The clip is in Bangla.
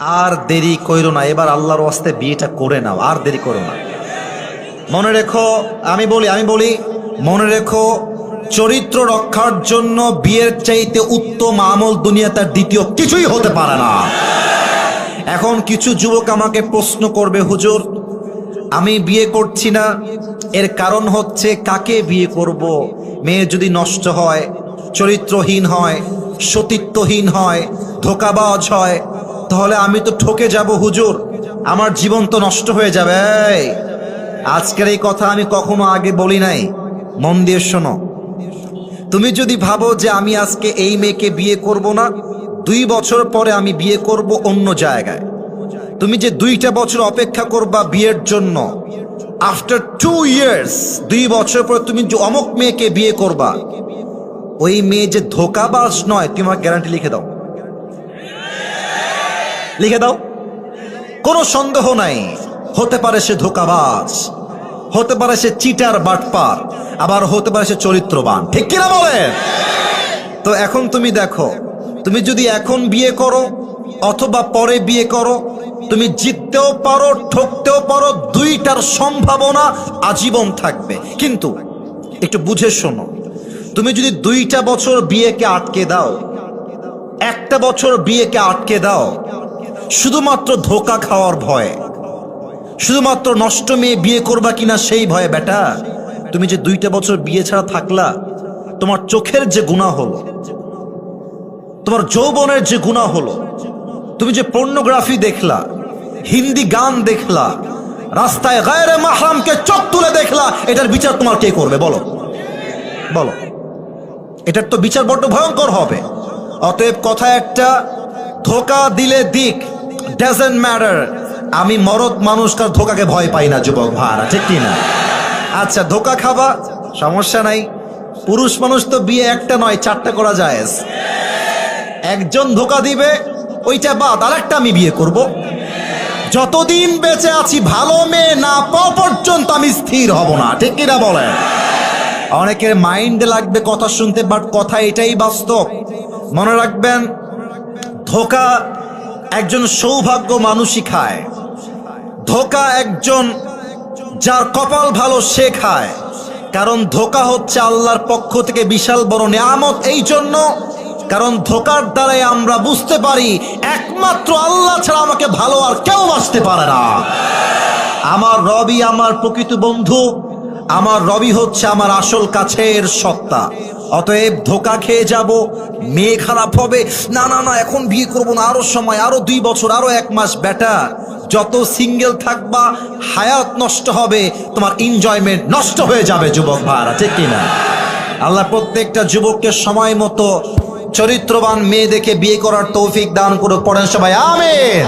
আর দেরি কইরো না, এবার আল্লাহর ওয়াস্তে বিয়েটা করে নাও, আর দেরি করো না। মনে রেখো, আমি বলি মনে রেখো, চরিত্র রক্ষার জন্য বিয়ের চাইতে উত্তম আমল দুনিয়াতে দ্বিতীয় কিছুই হতে পারে না। এখন কিছু যুবক আমাকে প্রশ্ন করবে, হুজুর আমি বিয়ে করছি না, এর কারণ হচ্ছে কাকে বিয়ে করব? মেয়ে যদি নষ্ট হয়, চরিত্রহীন হয়, সতীত্বহীন হয়, ধোঁকাবাজ হয়, তাহলে আমি তো ঠকে যাব হুজুর, আমার জীবন তো নষ্ট হয়ে যাবে। আজকের এই কথা আমি কখনো আগে বলি নাই, মন দিয়ে শোনো। তুমি যদি ভাবো যে আমি আজকে এই মেয়েকে বিয়ে করব না, 2 বছর পরে আমি বিয়ে করব অন্য জায়গায়, তুমি যে 2টা বছর অপেক্ষা করবা বিয়ের জন্য, আফটার 2 ইয়ার্স, 2 বছর পরে তুমি যে অমুক মেয়েকে বিয়ে করবা, ওই মেয়ে যে ধোঁকাবাজ নয়, তুমি আমার গ্যারান্টি লিখে দাও, লিখে দাও, কোনো সন্দেহ নাই। হতে পারে সে ধোঁকাবাজ, হতে পারে সে চিটার বাটপার, আবার হতে পারে সে চরিত্রবান, ঠিক কিনা বলেন? তো এখন তুমি দেখো, তুমি যদি এখন বিয়ে করো অথবা পরে বিয়ে করো, তুমি জিততেও পারো, ঠকতেও পারো, 2টার সম্ভাবনা আজীবন থাকবে। কিন্তু একটু বুঝে শোনো, তুমি যদি 2টা বছর বিয়েকে আটকে দাও, 1টা বছর বিয়েকে আটকে দাও, শুধুমাত্র ধোঁকা খাওয়ার ভয়ে, শুধুমাত্র নষ্ট মেয়ে বিয়ে করবা কিনা সেই ভয়ে, বেটা তুমি যে 2টা বছর বিয়ে ছাড়া থাকলা, তোমার চোখের যে গুনাহ হলো, তোমার যৌবনের যে গুনাহ হলো, তুমি যে পর্নোগ্রাফি দেখলা, হিন্দি গান দেখলা, রাস্তায় গায়রে মাহরামকে চোখ তুলে দেখলা, এটার বিচার তোমার কে করবে বলো? বলো, এটার তো বিচার বড্ড ভয়ঙ্কর হবে। অতএব কথা একটা, ধোঁকা দিলে দিক, ডাজন্ট ম্যাটার। আমি মরদ মানুষকার ধোঁকাকে ভয় পাই না যুবক ভাইরা, ঠিক কি না? আচ্ছা, ধোঁকা খাবা, সমস্যা নাই, পুরুষ মানুষ তো বিয়ে 1টা নয় 4টা করা যায়। একজন ধোঁকা দিবে, ওইটা বাদ আরেকটা আমি বিয়ে করব। যতদিন বেঁচে আছি ভালো মেয়ে না পাওয়া পর্যন্ত আমি স্থির হব না, ঠিক কিনা বলেন? অনেকের মাইন্ডে লাগবে কথা শুনতে, বাট কথা এটাই বাস্তব। মনে রাখবেন, ধোঁকা একজন সৌভাগ্য মানুষই খায়, ধোঁকা একজন যার কপাল ভালো সে খায়। কারণ ধোঁকা হচ্ছে আল্লাহর পক্ষ থেকে বিশাল বড় নিয়ামত, এই জন্য কারণ ধোঁকার দ্বারাই আমরা বুঝতে পারি একমাত্র আল্লাহ ছাড়া আমাকে ভালো আর কেউ বাঁচতে পারে না। আমার রবি আমার প্রকৃত বন্ধু, আমার রবি হচ্ছে আমার আসল কাছের সত্তা। অতএব ধোঁকা খেয়ে যাব, মেয়ে খারাপ হবে, না না না এখন বিয়ে করবো না, আরো সময়, আরো 2 বছর, আরো 1 মাস, বেটা যত সিঙ্গেল থাকবা হায়াত নষ্ট হবে, তোমার এনজয়মেন্ট নষ্ট হয়ে যাবে যুবক ভাইরা, ঠিক কিনা? আল্লাহ প্রত্যেকটা যুবককে সময় মতো চরিত্রবান মেয়ে দেখে বিয়ে করার তৌফিক দান করুক, পড়েন সবাই আমিন।